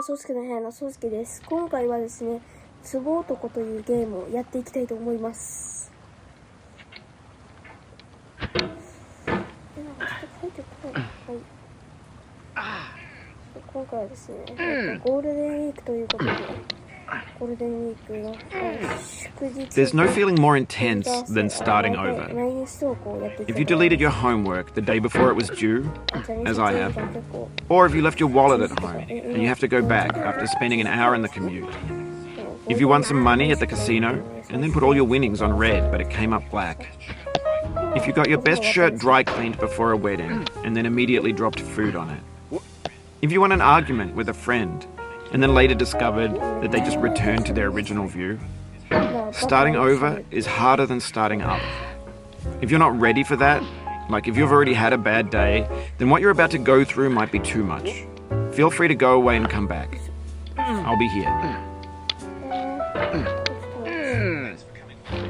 宗介の部屋の宗介です。今回はですね、壺男というゲームをやっていきたいと思います。ちょっと書いてこない。はい。今回はですね、ゴールデンウィークということで、ゴールデンウィークの祝日。There's no feeling more intense than starting over. If you deleted your homework the day before it was due, as I have, or if you left your wallet at home and you have to go back after spending an hour in the commute. If you won some money at the casino and then put all your winnings on red but it came up black. If you got your best shirt dry cleaned before a wedding and then immediately dropped food on it. If you won an argument with a friend and then later discovered that they just returned to their original view. Starting over is harder than starting up. If you're not ready for that, like if you've already had a bad day, then what you're about to go through might be too much. Feel free to go away and come back. I'll be here.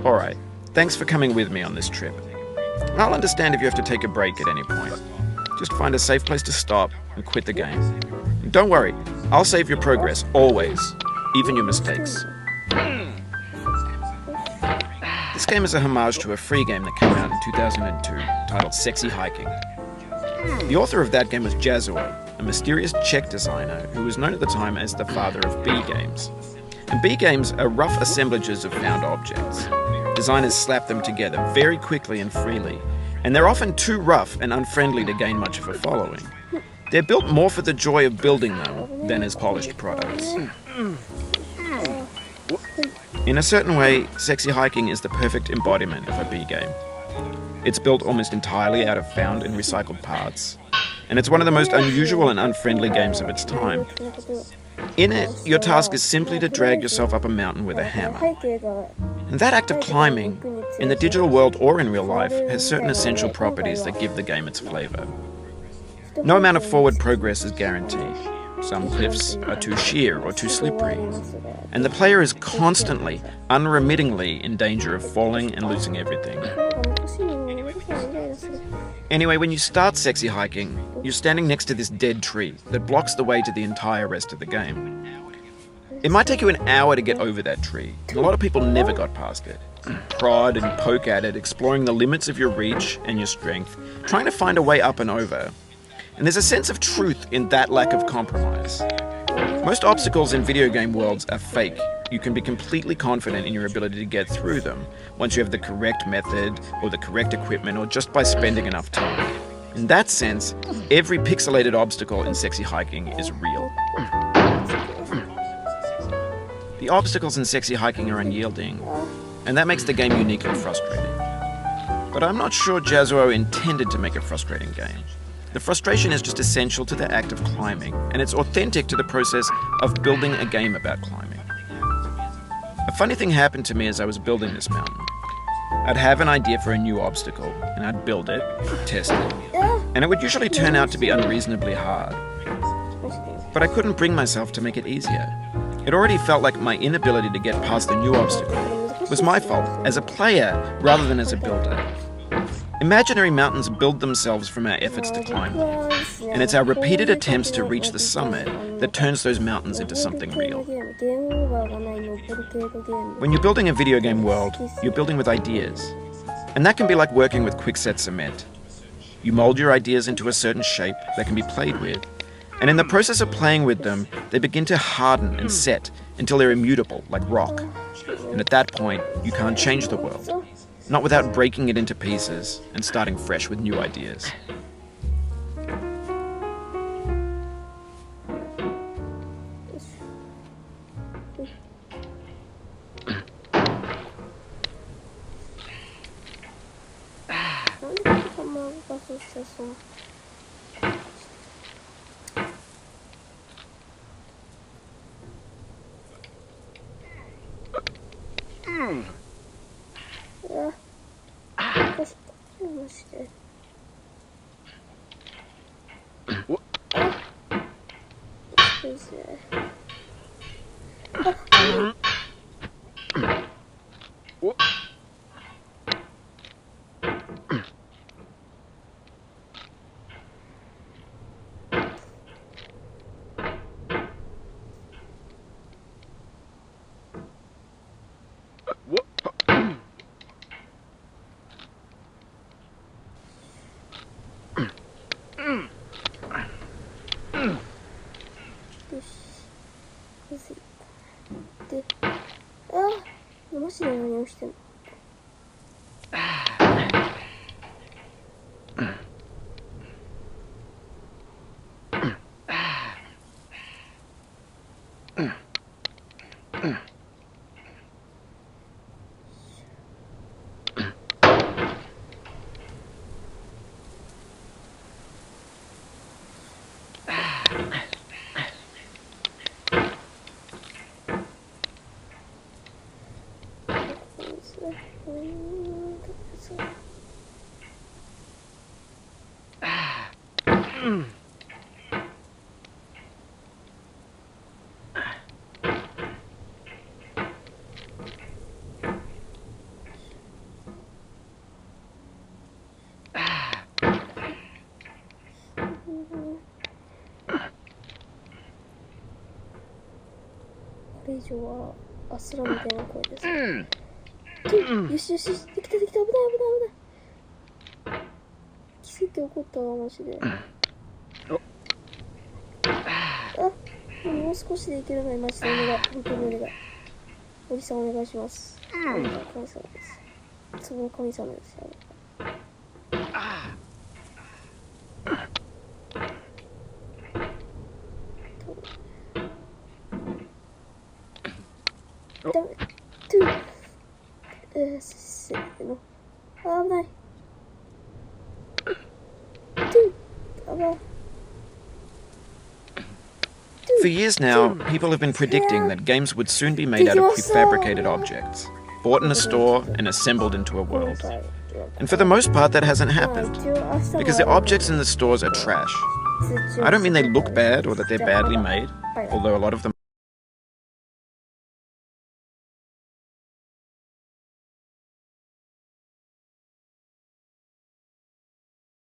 Alright, thanks for coming with me on this trip. I'll understand if you have to take a break at any point. Just find a safe place to stop and quit the game. And don't worry, I'll save your progress, always, even your mistakes. This game is a homage to a free game that came out in 2002, titled Sexy Hiking. The author of that game was Jazuo, a mysterious Czech designer who was known at the time as the father of B games. And B games are rough assemblages of found objects. Designers slap them together very quickly and freely, and they're often too rough and unfriendly to gain much of a following. They're built more for the joy of building them than as polished products. In a certain way, Sexy Hiking is the perfect embodiment of a B game. It's built almost entirely out of found and recycled parts, and it's one of the most unusual and unfriendly games of its time. In it, your task is simply to drag yourself up a mountain with a hammer. And that act of climbing, in the digital world or in real life, has certain essential properties that give the game its flavour. No amount of forward progress is guaranteed. Some cliffs are too sheer or too slippery, and the player is constantly, unremittingly in danger of falling and losing everything. Anyway, when you start Sexy Hiking, you're standing next to this dead tree that blocks the way to the entire rest of the game. It might take you an hour to get over that tree, and a lot of people never got past it. Prod and poke at it, exploring the limits of your reach and your strength, trying to find a way up and over. And there's a sense of truth in that lack of compromise. Most obstacles in video game worlds are fake. You can be completely confident in your ability to get through them once you have the correct method or the correct equipment or just by spending enough time. In that sense, every pixelated obstacle in Sexy Hiking is real. The obstacles in Sexy Hiking are unyielding, and that makes the game uniquely frustrating. But I'm not sure Jazuo intended to make a frustrating game. The frustration is just essential to the act of climbing, and it's authentic to the process of building a game about climbing. A funny thing happened to me as I was building this mountain. I'd have an idea for a new obstacle, and I'd build it, test it, and it would usually turn out to be unreasonably hard. But I couldn't bring myself to make it easier. It already felt like my inability to get past the new obstacle was my fault as a player rather than as a builder. Imaginary mountains build themselves from our efforts to climb them, and it's our repeated attempts to reach the summit that turns those mountains into something real. When you're building a video game world, you're building with ideas, and that can be like working with quickset cement. You mold your ideas into a certain shape that can be played with, and in the process of playing with them, they begin to harden and set until they're immutable, like rock. And at that point, you can't change the world. Not without breaking it into pieces and starting fresh with new ideas. よし。まずい。で、マジで何をしてんの？これ以上はアスラみたいな声です。よしよしよし、できたできた、危ない危ない危ない。奇跡起こったわ、マジで。もう少しでいけるのにマジでお願い、本当にお願い。おじさんお願いします。神様です。その神様ですよ。ダメ。せーの。危ない。危ない。For years now, people have been predicting that games would soon be made out of prefabricated objects, bought in a store and assembled into a world. And for the most part, that hasn't happened, because the objects in the stores are trash. I don't mean they look bad or that they're badly made, although a lot of them